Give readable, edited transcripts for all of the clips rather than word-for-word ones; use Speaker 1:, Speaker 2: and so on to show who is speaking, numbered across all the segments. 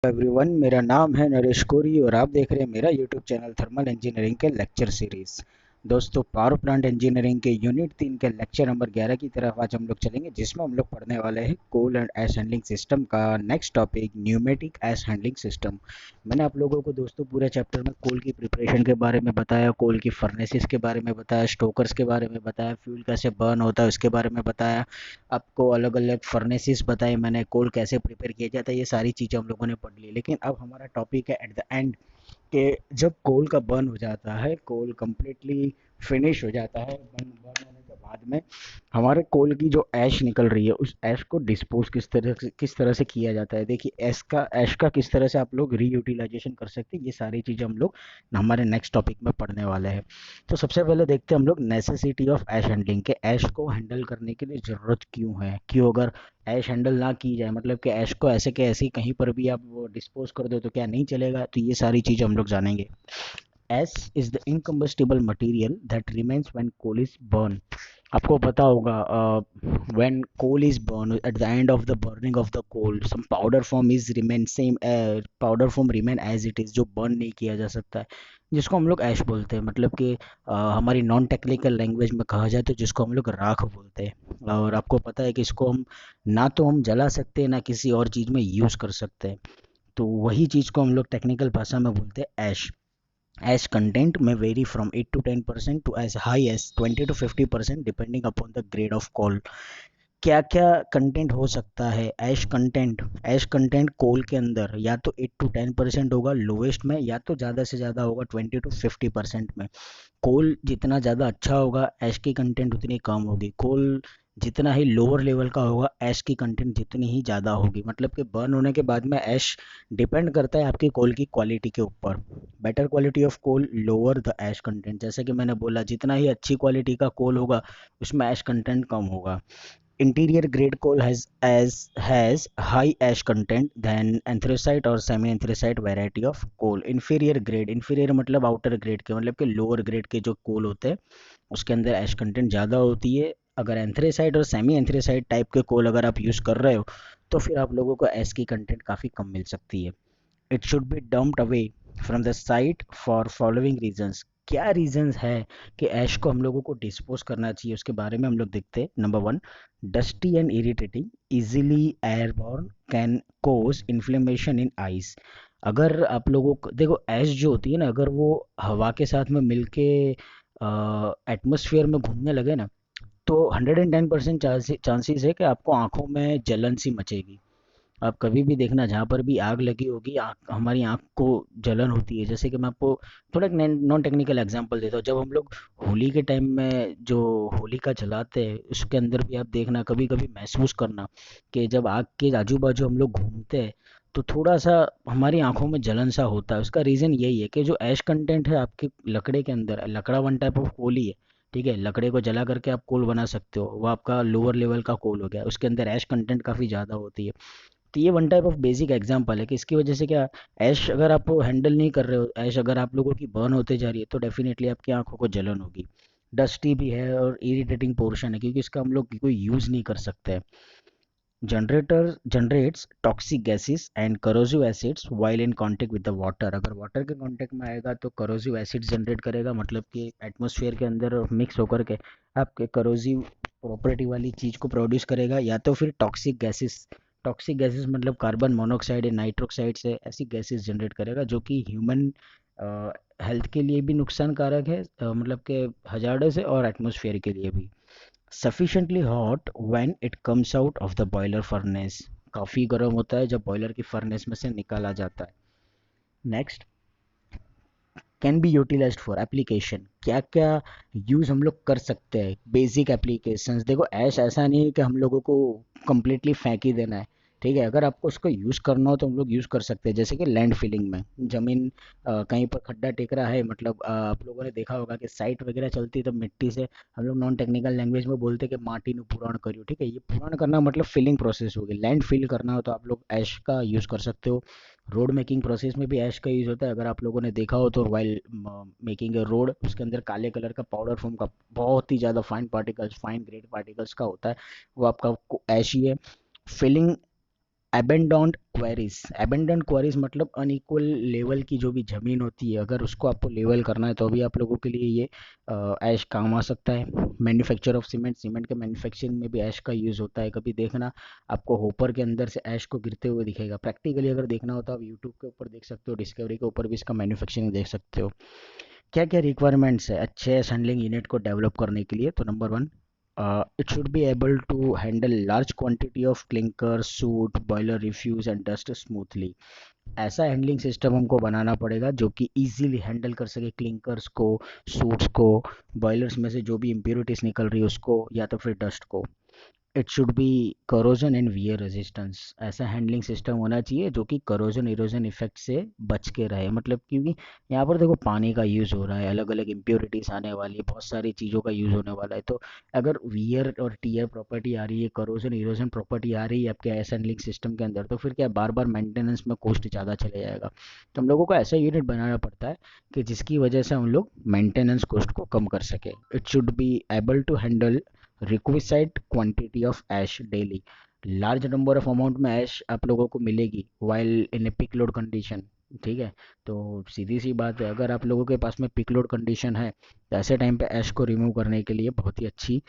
Speaker 1: Everyone, मेरा नाम है नरेश कोरी और आप देख रहे हैं मेरा यूट्यूब चैनल थर्मल इंजीनियरिंग के लेक्चर सीरीज। दोस्तों, पावर प्लांट इंजीनियरिंग के यूनिट 3 के लेक्चर नंबर 11 की तरफ आज हम लोग चलेंगे, जिसमें हम लोग पढ़ने वाले हैं कोल एंड एश हैंडलिंग सिस्टम का next topic pneumatic ash handling system. मैंने आप लोगों को दोस्तों पूरे चैप्टर में कोल की प्रिपरेशन के बारे में बताया, कोल की फर्नेसेस के बारे में बताया, स्टोकर्स के बारे में बताया, फ्यूल कैसे बर्न होता है उसके बारे में बताया, आपको अलग अलग फर्नेसेस बताए मैंने, कोल कैसे प्रिपेयर किया जाता है, ये सारी चीज़ें हम लोगों ने पढ़ ली। लेकिन अब हमारा टॉपिक है एट द एंड कि जब कोल का बर्न हो जाता है, कोल कम्प्लीटली फिनिश हो जाता है, बर्न बर्न होने के बाद में हमारे कोल की जो ऐश निकल रही है, उस ऐश को डिस्पोज किस तरह से किया जाता है। देखिए, ऐश का किस तरह से आप लोग रीयूटिलाइजेशन कर सकते हैं, ये सारी चीज़ें हम लोग हमारे नेक्स्ट टॉपिक में पढ़ने वाले हैं। तो सबसे पहले देखते हैं हम लोग नेसेसिटी ऑफ ऐश हैंडलिंग के, ऐश को हैंडल करने के लिए ज़रूरत क्यों है, क्यों अगर ऐश हैंडल ना की जाए, मतलब कि ऐश को ऐसे के ऐसे ही कहीं पर भी आप वो डिस्पोज कर दो तो क्या नहीं चलेगा। तो ये सारी चीज़ें हम लोग जानेंगे। Ash is the incombustible material that remains when coal is burn. आपको पता होगा, when coal is burn at the end of the burning of the coal some powder form is remain same, powder form remain as it is, जो burn नहीं किया जा सकता है, जिसको हम लोग ऐश बोलते हैं। मतलब कि हमारी नॉन टेक्निकल लैंग्वेज में कहा जाए तो जिसको हम लोग राख बोलते हैं। और आपको पता है कि इसको हम ना तो हम जला सकते हैं ना किसी और चीज़ में यूज़ कर सकते हैं। तो वही चीज़ को हम लोग टेक्निकल भाषा में बोलते हैं ऐश। Ash content may vary from 8 to 10% to as high as 20 to 50% depending upon the grade of coal। क्या क्या कंटेंट हो सकता है ऐश कंटेंट? ऐश कंटेंट कोल के अंदर या तो 8 to 10% होगा लोवेस्ट में, या तो ज़्यादा से ज़्यादा होगा 20 to 50% में। कोल जितना ज़्यादा अच्छा होगा ऐश की कंटेंट उतनी कम होगी, कोल जितना ही लोअर लेवल का होगा ऐश की कंटेंट जितनी ही ज़्यादा होगी। मतलब कि बर्न होने के बाद में ऐश डिपेंड करता है आपकी कोल की क्वालिटी के ऊपर। Better quality of coal lower the ash content, जैसे कि मैंने बोला जितना ही अच्छी क्वालिटी का कोल होगा उसमें ऐश कंटेंट कम होगा। Interior grade coal has high ash content than anthracite और semi anthracite variety of coal। inferior मतलब outer grade के, मतलब कि lower grade के जो कोल होते हैं उसके अंदर एश कंटेंट ज़्यादा होती है। अगर एंथ्रेसाइड और सेमी एंथ्रेसाइड टाइप के कोल अगर आप यूज़ कर रहे हो तो फिर आप लोगों को एश की कंटेंट काफ़ी कम मिल सकती है। It should B dumped away from the site for following reasons. क्या रीजंस है कि ऐश को हम लोगों को डिस्पोज करना चाहिए, उसके बारे में हम लोग देखते हैं। Number one, dusty and irritating, easily airborne, can cause inflammation in eyes. अगर आप लोगों को देखो, ऐश जो होती है ना, अगर वो हवा के साथ में मिलके एटमोसफियर में घूमने लगे ना, तो 110% चांसेस है कि आपको आंखों में जलन सी मचेगी। आप कभी भी देखना, जहाँ पर भी आग लगी होगी, हमारी आँख को जलन होती है। जैसे कि मैं आपको थोड़ा एक नॉन टेक्निकल एग्जांपल देता हूँ। जब हम लोग होली के टाइम में जो होलिका जलाते हैं उसके अंदर भी आप देखना, कभी कभी महसूस करना कि जब आग के आजू बाजू हम लोग घूमते हैं तो थोड़ा सा हमारी आंखों में जलन सा होता है। उसका रीज़न यही है कि जो ऐश कंटेंट है आपके लकड़े के अंदर, लकड़ा वन टाइप ऑफ कोल ही है, ठीक है, लकड़े को जला करके आप कोल बना सकते हो, वो आपका लोअर लेवल का कोल हो गया, उसके अंदर ऐश कंटेंट काफ़ी ज़्यादा होती है। तो ये one type of basic example है कि इसकी वजह से क्या, ऐश अगर आप हैंडल नहीं कर रहे हो, ऐश अगर आप लोगों की बर्न होते जा रही है तो डेफिनेटली आपकी आंखों को जलन होगी। डस्टी भी है और इरिटेटिंग पोर्शन है क्योंकि इसका हम लोग कोई यूज़ नहीं कर सकते। Generator generates toxic gases and corrosive acids while in contact with the water. अगर वाटर के कांटेक्ट में आएगा तो करोसिव एसिड जनरेट करेगा, मतलब कि एटमॉस्फेयर के अंदर मिक्स होकर के आपके करोसिव प्रॉपर्टी वाली चीज़ को प्रोड्यूस करेगा, या तो फिर टॉक्सिक गैसेस मतलब कार्बन मोनोऑक्साइड या नाइट्रोक्साइड से ऐसी गैसेस जनरेट करेगा जो कि ह्यूमन हेल्थ के लिए भी नुकसानकारक है, मतलब कि हजार्डस है, और एटमॉस्फेयर के लिए भी। sufficiently hot when it comes out of the boiler furnace, काफ़ी गर्म होता है जब बॉयलर की फर्नेस में से निकाला जाता है। Next, can be utilized for application. क्या क्या यूज़ हम लोग कर सकते हैं, बेसिक एप्लीकेशंस। देखो, ऐश ऐसा नहीं है कि हम लोगों को कम्प्लीटली फेंक ही देना है, ठीक है। अगर आपको उसको यूज़ करना हो तो हम लोग यूज़ कर सकते हैं, जैसे कि लैंड फिलिंग में, ज़मीन कहीं पर खड्डा टेक रहा है, मतलब आप लोगों ने देखा होगा कि साइट वगैरह चलती है तो मिट्टी से, हम लोग नॉन टेक्निकल लैंग्वेज में बोलते हैं कि माटी नु पुराण करियो, ठीक है। ये पुराण करना मतलब फिलिंग प्रोसेस होगी। लैंड फिल करना हो तो आप लोग ऐश का यूज़ कर सकते हो। रोड मेकिंग प्रोसेस में भी ऐश का यूज़ होता है। अगर आप लोगों ने देखा हो तो वाइल मेकिंग ए रोड, उसके अंदर काले कलर का पाउडर फॉर्म का बहुत ही ज़्यादा fine particles, fine grade particles का होता है, वो आपका ऐश ही है। फिलिंग एबेंडन्ड क्वेरीज मतलब अनइक्वल लेवल की जो भी ज़मीन होती है, अगर उसको आपको लेवल करना है तो अभी आप लोगों के लिए ये ऐश काम आ सकता है। मैन्युफैक्चर ऑफ सीमेंट के मैन्युफैक्चरिंग में भी ऐश का यूज़ होता है। कभी देखना आपको होपर के अंदर से ऐश को गिरते हुए दिखेगा। प्रैक्टिकली अगर देखना हो तो आप यूट्यूब के ऊपर देख सकते हो, डिस्कवरी के ऊपर भी इसका मैन्युफैक्चरिंग देख सकते हो। क्या क्या रिक्वायरमेंट्स है अच्छे एश हैंडलिंग यूनिट को डेवलप करने के लिए? तो number one, it should be able to handle large quantity of clinker, soot, boiler refuse and dust smoothly। ऐसा हैंडलिंग सिस्टम हमको बनाना पड़ेगा जो कि इजीली हैंडल कर सके क्लिंकर्स को, सूट्स को, बॉयलर्स में से जो भी इम्प्योरिटीज निकल रही है उसको, या तो फिर डस्ट को। It should B corrosion and wear resistance. ऐसा हैंडलिंग सिस्टम होना चाहिए जो कि करोजन इरोजन इफेक्ट से बच के रहे। मतलब क्योंकि यहाँ पर देखो पानी का यूज़ हो रहा है, अलग अलग इम्प्योरिटीज आने वाली है, बहुत सारी चीज़ों का यूज़ होने वाला है। तो अगर वियर और टीयर प्रॉपर्टी आ रही है, करोजन इरोजन प्रॉपर्टी आ रही है आपके ऐसा हैंडलिंग सिस्टम के अंदर, तो फिर क्या बार बार मेंटेनेंस में कॉस्ट ज़्यादा चले जाएगा। तो हम लोगों को ऐसा यूनिट बनाना पड़ता है कि जिसकी वजह से हम लोग मेंटेनेंस कॉस्ट को कम कर सके। It should be able to handle requisite quantity of ash daily. Large number of amount में ऐश आप लोगों को मिलेगी while in a peak load condition. ठीक है, तो सीधी सी बात है, अगर आप लोगों के पास में पिक लोड कंडीशन है तो ऐसे टाइम पे ऐश को रिमूव करने के लिए बहुत ही अच्छी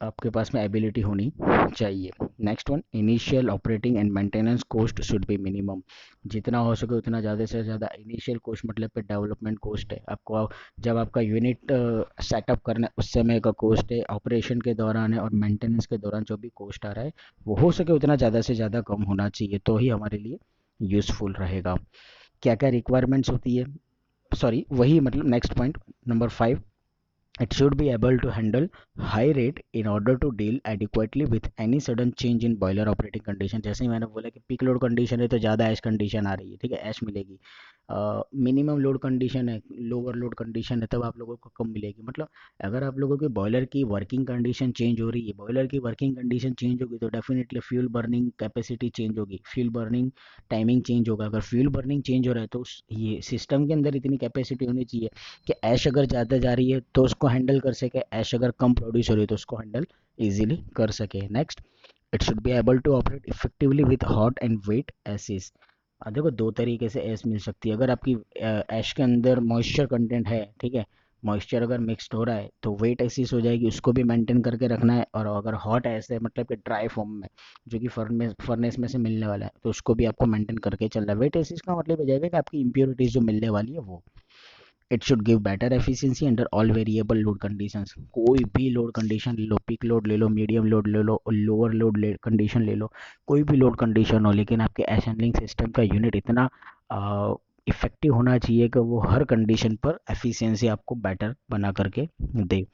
Speaker 1: आपके पास में एबिलिटी होनी चाहिए। Next one, initial operating and maintenance cost should be minimum. जितना हो सके उतना ज़्यादा से ज़्यादा इनिशियल कॉस्ट मतलब पे डेवलपमेंट कॉस्ट है आपको, जब आपका यूनिट सेटअप करना है उस समय का कॉस्ट है, ऑपरेशन के दौरान है, और मेंटेनेंस के दौरान जो भी कॉस्ट आ रहा है वो हो सके उतना ज़्यादा से ज़्यादा कम होना चाहिए, तो ही हमारे लिए यूज़फुल रहेगा। क्या क्या रिक्वायरमेंट्स होती है, सॉरी वही मतलब next point number 5, it should be able to handle high rate in order to deal adequately with any sudden change in boiler operating condition। जैसे ही मैंने बोला कि पीक लोड कंडीशन है तो ज़्यादा ऐश कंडीशन आ रही है, ठीक है, ऐश मिलेगी। मिनिमम लोड कंडीशन है, लोअर लोड कंडीशन है, तब आप लोगों को कम मिलेगी। मतलब अगर आप लोगों के बॉयलर की वर्किंग कंडीशन चेंज हो रही है, बॉयलर की वर्किंग कंडीशन चेंज होगी तो definitely fuel burning capacity change होगी, फ्यूल बर्निंग टाइमिंग चेंज होगा। अगर फ्यूल बर्निंग चेंज हो रहा है तो ये सिस्टम के अंदर इतनी कैपेसिटी होनी चाहिए कि ऐश अगर ज़्यादा जा रही है तो उसको हैंडल कर सके, ऐश अगर कम प्रोड्यूस हो रही है तो उसको हैंडल इजीली कर सके। Next, it should be able to operate effectively with hot and wet ashes. देखो दो तरीके से ऐश मिल सकती है। अगर आपकी ऐश के अंदर मॉइस्चर कंटेंट है, ठीक है, मॉइस्चर अगर मिक्सड हो रहा है तो वेट एसिस हो जाएगी, उसको भी मेंटेन करके रखना है। और अगर हॉट ऐश है मतलब कि ड्राई फॉर्म में जो कि फर्नेस में से मिलने वाला है तो उसको भी आपको मेंटेन करके चलना है। वेट एसिस का मतलब हो जाएगा कि आपकी इम्प्योरिटीज जो मिलने वाली है वो। It should give better efficiency under all variable load conditions. कोई भी लोड कंडीशन ले लो, पिक लोड ले लो, मीडियम लोड ले लो, लोअर लोड कंडीशन ले लो, कोई भी लोड कंडीशन हो, लेकिन आपके एश हैंडलिंग सिस्टम का यूनिट इतना इफेक्टिव होना चाहिए कि वो हर कंडीशन पर एफिशिएंसी आपको बेटर बना करके दे।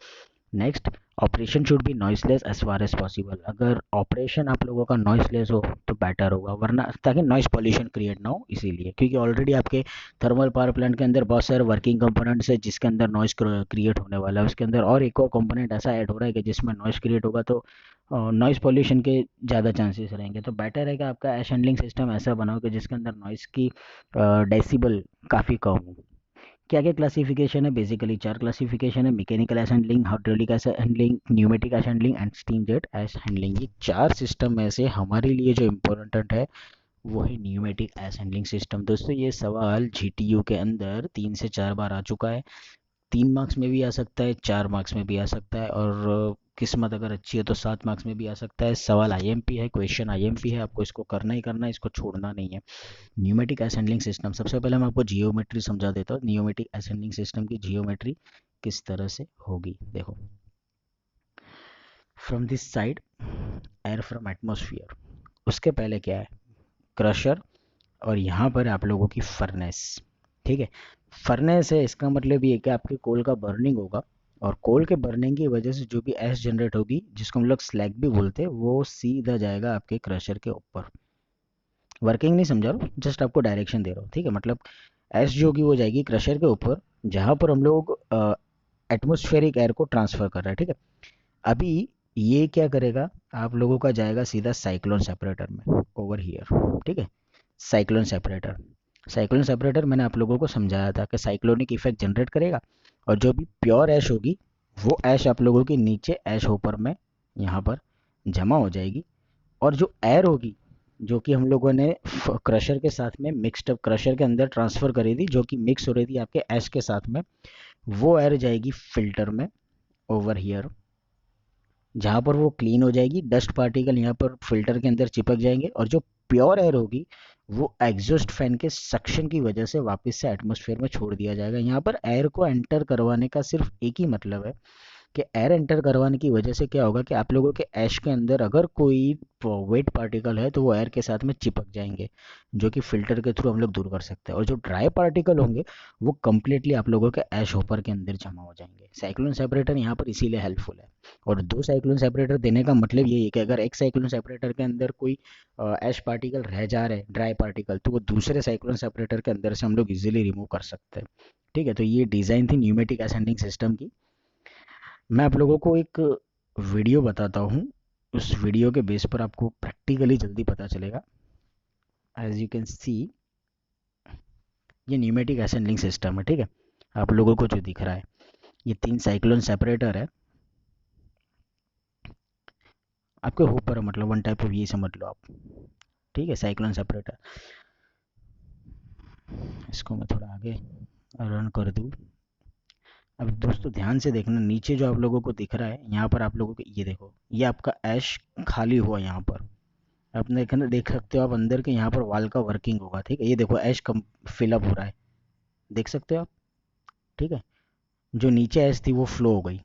Speaker 1: Next, operation should be noiseless as far as possible. अगर ऑपरेशन आप लोगों का नॉइसलेस हो तो बेटर होगा, वरना ताकि नॉइस पॉल्यूशन क्रिएट ना हो इसीलिए, क्योंकि ऑलरेडी आपके थर्मल पावर प्लांट के अंदर बहुत सारे वर्किंग कंपोनेंट्स है जिसके अंदर नॉइस क्रिएट होने वाला है। उसके अंदर और एक और कंपोनेंट ऐसा ऐड हो रहा है कि जिसमें नॉइस क्रिएट होगा तो नॉइस पॉल्यूशन के ज़्यादा चांसेस रहेंगे। तो बेटर है कि आपका एश हैंडलिंग सिस्टम ऐसा बनाओ कि जिसके अंदर नॉइस की डेसिबल काफ़ी कम हो। क्या क्या क्लासिफिकेशन है? बेसिकली चार क्लासिफिकेशन है: mechanical ash handling, hydraulic ash handling, pneumatic ash handling and steam jet ash handling. ये चार सिस्टम में से हमारे लिए जो इम्पोर्टेंट है वो है न्यूमेटिक एश हैंडलिंग सिस्टम। दोस्तों ये सवाल जीटीयू के अंदर 3 से 4 बार आ चुका है। 3 मार्क्स में भी आ सकता है, 4 मार्क्स में भी आ सकता है, और किस्मत अगर अच्छी है तो 7 मार्क्स में भी आ सकता है। सवाल आईएमपी है, क्वेश्चन आईएमपी है, आपको इसको करना ही करना है, इसको छोड़ना नहीं है। न्यूमेटिक असेंबलिंग सिस्टम, सबसे पहले मैं आपको जियोमेट्री समझा देता हूँ। न्यूमेटिक असेंबलिंग सिस्टम की जियोमेट्री किस तरह से होगी, देखो। From this side air from atmosphere, उसके पहले क्या है? क्रशर, और यहाँ पर आप लोगों की फर्नेस। ठीक है, फर्नेस है, इसका मतलब ये कि आपके कोल का बर्निंग होगा, और कोल के बर्निंग की वजह से जो भी ऐश जनरेट होगी, जिसको हम लोग स्लैग भी बोलते हैं, वो सीधा जाएगा आपके क्रशर के ऊपर। वर्किंग नहीं समझा रहा हूँ, जस्ट आपको डायरेक्शन दे रहा हूँ। ठीक है, मतलब एस जो होगी वो जाएगी क्रशर के ऊपर, जहाँ पर हम लोग एटमोस्फेरिक एयर को ट्रांसफर कर रहे हैं। ठीक है, अभी ये क्या करेगा, आप लोगों का जाएगा सीधा साइक्लोन सेपरेटर में, ओवर हियर। ठीक है, साइक्लोन सेपरेटर। साइक्लोन सेपरेटर मैंने आप लोगों को समझाया था कि साइक्लोनिक इफेक्ट जनरेट करेगा, और जो भी प्योर ऐश होगी वो ऐश आप लोगों की नीचे ऐश होपर में यहाँ पर जमा हो जाएगी, और जो एयर होगी जो कि हम लोगों ने क्रशर के साथ में मिक्सड अप क्रशर के अंदर ट्रांसफ़र करी थी, जो कि मिक्स हो रही थी आपके ऐश के साथ में, वो एयर जाएगी फिल्टर में ओवर हियर, जहाँ पर वो क्लीन हो जाएगी। डस्ट पार्टिकल यहाँ पर फिल्टर के अंदर चिपक जाएंगे, और जो प्योर एयर होगी वो एग्जॉस्ट फैन के सक्शन की वजह से वापस से एटमॉस्फेयर में छोड़ दिया जाएगा। यहाँ पर एयर को एंटर करवाने का सिर्फ एक ही मतलब है कि एयर एंटर करवाने की वजह से क्या होगा कि आप लोगों के ऐश के अंदर अगर कोई वेट पार्टिकल है तो वो एयर के साथ में चिपक जाएंगे, जो कि फिल्टर के थ्रू हम लोग दूर कर सकते हैं। और जो ड्राई पार्टिकल होंगे वो कम्प्लीटली आप लोगों के ऐश होपर के अंदर जमा हो जाएंगे। साइक्लोन सेपरेटर यहाँ पर इसीलिए हेल्पफुल है। और दो साइक्लोन सेपरेटर देने का मतलब यही है कि अगर एक साइक्लोन सेपरेटर के अंदर कोई ऐश पार्टिकल रह जा रहे हैं, ड्राई पार्टिकल, तो वो दूसरे साइक्लोन सेपरेटर के अंदर से हम लोग इजीली रिमूव कर सकते हैं। ठीक है, तो ये डिज़ाइन थी न्यूमेटिक असेंडिंग सिस्टम की। मैं आप लोगों को एक वीडियो बताता हूँ, उस वीडियो के बेस पर आपको प्रैक्टिकली जल्दी पता चलेगा। एज यू कैन सी, ये न्यूमेटिक असेंडिंग सिस्टम है। ठीक है, आप लोगों को जो दिख रहा है ये 3 साइक्लोन सेपरेटर है आपके ऊपर, मतलब वन टाइप ऑफ ये समझ लो आप। ठीक है, साइक्लोन सेपरेटर। इसको मैं थोड़ा आगे रन कर दूँ। अब दोस्तों ध्यान से देखना, नीचे जो आप लोगों को दिख रहा है यहाँ पर आप लोगों को ये देखो, ये आपका ऐश खाली हुआ यहाँ पर। आप देख सकते हो आप अंदर के यहाँ पर वाल का वर्किंग होगा। ठीक है, ये देखो ऐश कम फिलअप हो रहा है, देख सकते हो आप। ठीक है, जो नीचे ऐश थी वो फ्लो हो गई।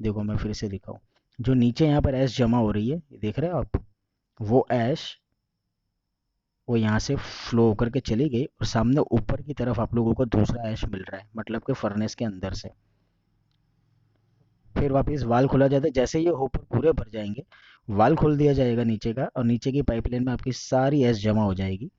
Speaker 1: देखो मैं फिर से दिखाऊं, जो नीचे यहाँ पर ऐश जमा हो रही है, ये देख रहे हो आप, वो ऐश वो यहाँ से फ्लो होकर के चली गई, और सामने ऊपर की तरफ आप लोगों को दूसरा ऐश मिल रहा है, मतलब कि फर्नेस के अंदर से। फिर वापस वाल खोला जाता है, जैसे ये होपर पूरे भर जाएंगे वाल खोल दिया जाएगा नीचे का, और नीचे की पाइपलाइन में आपकी सारी ऐश जमा हो जाएगी।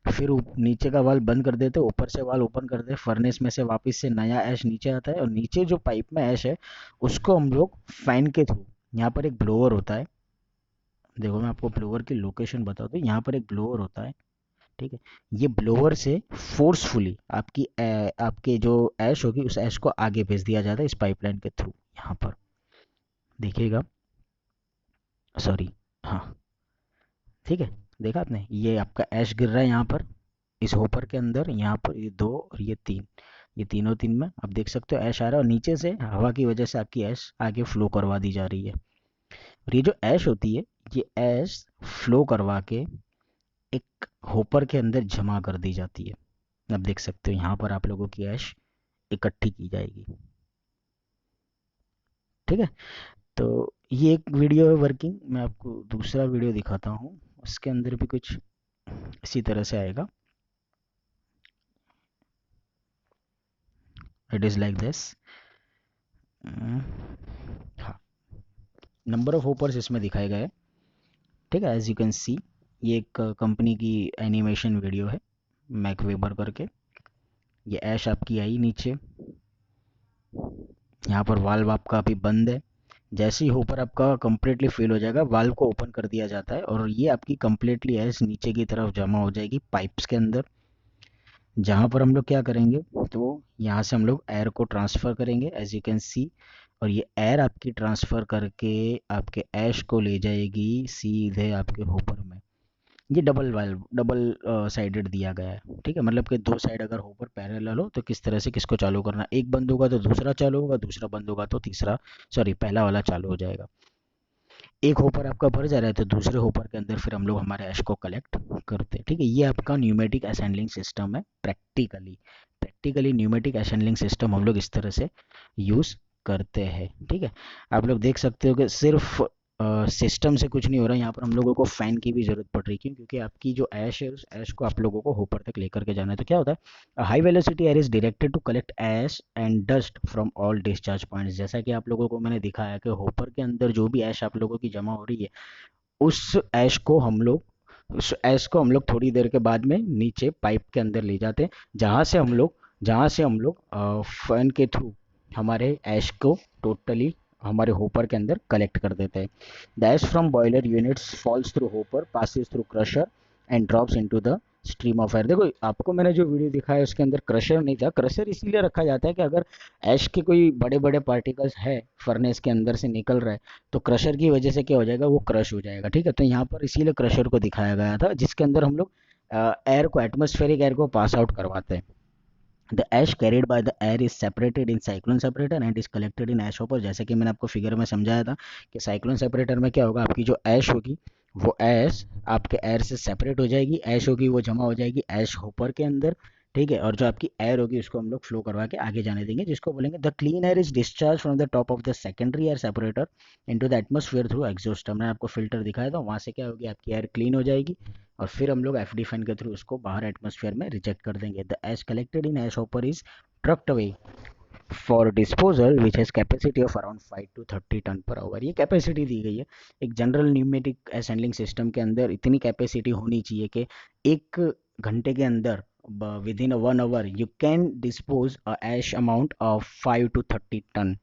Speaker 1: फिर नीचे का वाल बंद कर देते, ऊपर से वाल ओपन कर दे, फर्नेस में से वापस से नया ऐश नीचे आता है, और नीचे जो पाइप में ऐश है उसको हम लोग फैन के थ्रू, यहाँ पर एक ब्लोअर होता है। देखो मैं आपको ब्लोअर की लोकेशन बता दूँ, यहाँ पर एक ब्लोअर होता है। ठीक है, ये ब्लोअर से फोर्सफुली आपके जो ऐश होगी उस ऐश को आगे भेज दिया जाता है इस पाइपलाइन के थ्रू। यहाँ पर देखिएगा, सॉरी, हाँ, ठीक है, देखा आपने, ये आपका ऐश गिर रहा है यहाँ पर इस होपर के अंदर, यहाँ पर ये 2 और ये 3, ये तीनों 3 में आप देख सकते हो ऐश आ रहा है, और नीचे से हवा की वजह से आपकी ऐश आगे फ्लो करवा दी जा रही है। और ये जो ऐश होती है, ये ऐश फ्लो करवा के एक होपर के अंदर जमा कर दी जाती है। आप देख सकते हो यहाँ पर आप लोगों की ऐश इकट्ठी की जाएगी। ठीक है, तो ये एक वीडियो है वर्किंग। मैं आपको दूसरा वीडियो दिखाता हूँ, उसके अंदर भी कुछ इसी तरह से आएगा। It is like this. हाँ, नंबर ऑफ होपर्स इसमें दिखाए गए। ठीक है, एज यू कैन सी, ये एक कंपनी की एनिमेशन वीडियो है, मैक वेबर करके। ये ऐश आपकी आई नीचे, यहाँ पर वाल्व आपका अभी बंद है। जैसे ही होपर आपका कम्प्लीटली फिल हो जाएगा, वाल्व को ओपन कर दिया जाता है, और ये आपकी कम्प्लीटली ऐश नीचे की तरफ जमा हो जाएगी पाइप्स के अंदर। जहाँ पर हम लोग क्या करेंगे, तो यहाँ से हम लोग एयर को ट्रांसफ़र करेंगे एज यू कैन सी, और ये एयर आपकी ट्रांसफ़र करके आपके ऐश को ले जाएगी सीधे आपके होपर में। ये डबल वाल्व, डबल साइडेड दिया गया है। ठीक है, मतलब कि दो साइड अगर होपर पैरेलल हो तो किस तरह से किसको चालू करना, एक बंद होगा तो दूसरा चालू होगा, दूसरा बंद होगा तो तीसरा, सॉरी, पहला वाला चालू हो जाएगा। एक होपर आपका भर जा रहा है तो दूसरे होपर के अंदर फिर हम लोग हमारे ऐश को कलेक्ट करते हैं। ठीक है, ये आपका न्यूमेटिक असेंबलिंग सिस्टम है। प्रैक्टिकली न्यूमेटिक असेंबलिंग सिस्टम हम लोग इस तरह से यूज़ करते हैं। ठीक है, आप लोग देख सकते हो कि सिर्फ सिस्टम से कुछ नहीं हो रहा है, यहाँ पर हम लोगों को फ़ैन की भी ज़रूरत पड़ रही है। क्यों? क्योंकि आपकी जो ऐश है उस ऐश को आप लोगों को होपर तक लेकर के जाना है। तो क्या होता है, high velocity air is directed to collect ash and dust from all discharge points. जैसा कि आप लोगों को मैंने दिखाया कि होपर के अंदर जो भी ऐश आप लोगों की जमा हो रही है, उस ऐश को हम लोग उस ऐश को हम लोग थोड़ी देर के बाद में नीचे पाइप के अंदर ले जाते हैं, जहाँ से हम लोग फैन के थ्रू हमारे ऐश को टोटली हमारे होपर के अंदर कलेक्ट कर देते हैं। The ash from boiler units falls through hopper, passes through crusher and drops into the stream of air. देखो आपको मैंने जो वीडियो दिखाया उसके अंदर क्रशर नहीं था। क्रशर इसीलिए रखा जाता है कि अगर ऐश के कोई बड़े बड़े पार्टिकल्स है फर्नेस के अंदर से निकल रहा है तो क्रशर की वजह से क्या हो जाएगा, वो क्रश हो जाएगा। ठीक है, तो यहाँ पर इसीलिए क्रशर को दिखाया गया था जिसके अंदर हम लोग एयर को, एटमॉस्फेरिक एयर को पास आउट करवाते हैं। The ash carried by the air is separated in cyclone separator and is collected in ash hopper. जैसे कि मैंने आपको फिगर में समझाया था कि साइक्लोन सेपरेटर में क्या होगा, आपकी जो ऐश होगी वो ऐश आपके एयर से सेपरेट हो जाएगी, ऐश होगी वो जमा हो जाएगी ऐश हॉपर के अंदर। ठीक है, और जो आपकी एयर होगी उसको हम लोग फ्लो करवा के आगे जाने देंगे, जिसको बोलेंगे the clean air is discharge from the top of the secondary air separator into the atmosphere through exhaust. हमने आपको फिल्टर दिखाया था, वहां से क्या होगी, आपकी एयर क्लीन हो जाएगी और फिर हम लोग एफडी फैन के थ्रू उसको बाहर एटमॉस्फेयर में रिजेक्ट कर देंगे। The ash collected in ash hopper is trucked away for disposal which has capacity of around 5 to 30 ton per hour. ये कैपेसिटी दी गई है। एक general pneumatic ash handling system के अंदर इतनी कैपेसिटी होनी चाहिए कि एक घंटे के अंदर within 1 hour you can dispose a ash amount of 5 to 30 ton.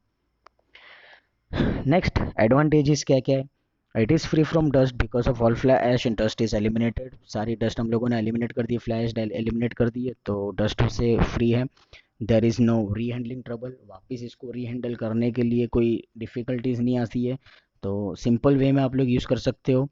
Speaker 1: Next advantages क्या क्या है, it is free from dust because of all fly ash and dust is eliminated. सारी डस्ट हम लोगों ने एलिमिनेट कर दी, फ्लाई ऐश एलिमिनेट कर दी है तो डस्ट से फ्री है। देर इज़ नो री हैंडलिंग ट्रबल, वापस इसको री हैंडल करने के लिए कोई डिफ़िकल्टीज नहीं आती है, तो सिंपल वे में आप लोग यूज़ कर सकते हो।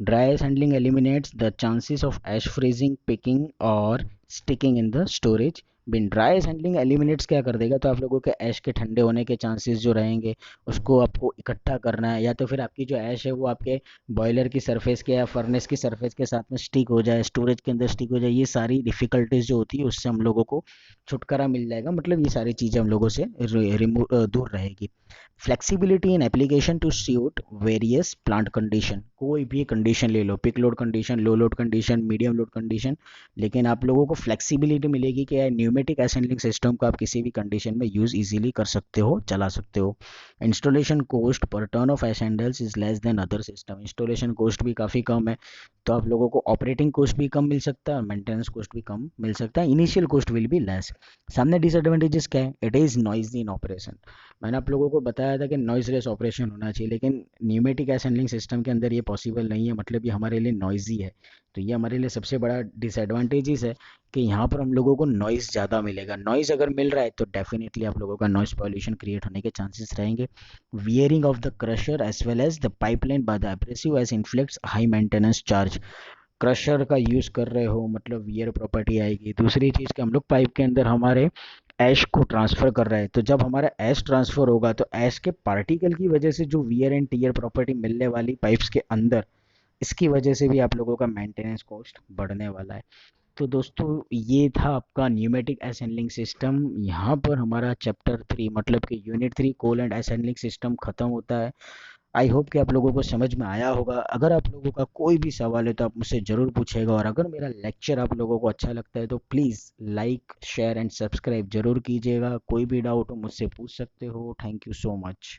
Speaker 1: Dry ice handling eliminates the chances of ash freezing, picking और sticking in the storage bin. Dry ice handling eliminates क्या कर देगा, तो आप लोगों के ऐश के ठंडे होने के चांसेस जो रहेंगे उसको आपको इकट्ठा करना है, या तो फिर आपकी जो ऐश है वो आपके बॉयलर की सरफेस के या फर्नेस की सरफेस के साथ में स्टिक हो जाए, स्टोरेज के अंदर स्टिक हो जाए। ये सारी डिफ़िकल्टीज जो होती है उससे हम लोगों को छुटकारा मिल जाएगा, मतलब ये सारी चीज़ें हम लोगों से दूर रहेगी। Flexibility in application to suit various plant condition, कोई भी कंडीशन ले लो, peak load condition, low load condition, medium load condition, लेकिन आप लोगों को फ्लेक्सिबिलिटी मिलेगी कि न्यूमेटिक एयर हैंडलिंग सिस्टम को आप किसी भी कंडीशन में यूज़ इजीली कर सकते हो, चला सकते हो। Installation cost per turn off air handles is less than other system, installation cost भी काफ़ी कम है, तो आप लोगों को ऑपरेटिंग कॉस्ट भी कम मिल सकता है और मेंटेनेंस कॉस्ट भी कम मिल सकता है, initial cost will be less. सामने डिसएडवांटेजेस क्या है, it is noisy in operation. मैंने आप लोगों को बताया था कि नॉइज लेस ऑपरेशन होना चाहिए, लेकिन न्यूमेटिक एयर हैंडलिंग सिस्टम के अंदर ये पॉसिबल नहीं है, मतलब ये हमारे लिए नॉइजी है। तो ये हमारे लिए सबसे बड़ा डिसएडवांटेजेस है कि यहाँ पर हम लोगों को नॉइज़ ज़्यादा मिलेगा। नॉइज़ अगर मिल रहा है तो डेफिनेटली आप लोगों का नॉइज़ पॉल्यूशन क्रिएट होने के चांसेस रहेंगे। Wearing of the crusher as well as the pipeline by the abrasive ash inflicts high maintenance charge. Crusher का यूज़ कर रहे हो मतलब वियर प्रॉपर्टी आएगी। दूसरी चीज़ कि हम लोग पाइप के अंदर हमारे ऐश को ट्रांसफ़र कर रहे हैं, तो जब हमारा ऐश ट्रांसफ़र होगा तो ऐश के पार्टिकल की वजह से जो वियर एंड टीयर प्रॉपर्टी मिलने वाली पाइप्स के अंदर, इसकी वजह से भी आप लोगों का मेंटेनेंस कॉस्ट बढ़ने वाला है। तो दोस्तों ये था आपका न्यूमेटिक एस हैंडलिंग सिस्टम। यहाँ पर हमारा चैप्टर 3 मतलब कि unit 3 coal and ash handling system ख़त्म होता है। आई होप कि आप लोगों को समझ में आया होगा। अगर आप लोगों का कोई भी सवाल है तो आप मुझसे ज़रूर पूछेगा, और अगर मेरा लेक्चर आप लोगों को अच्छा लगता है तो please like share and subscribe ज़रूर कीजिएगा। कोई भी डाउट हो मुझसे पूछ सकते हो। Thank you so much.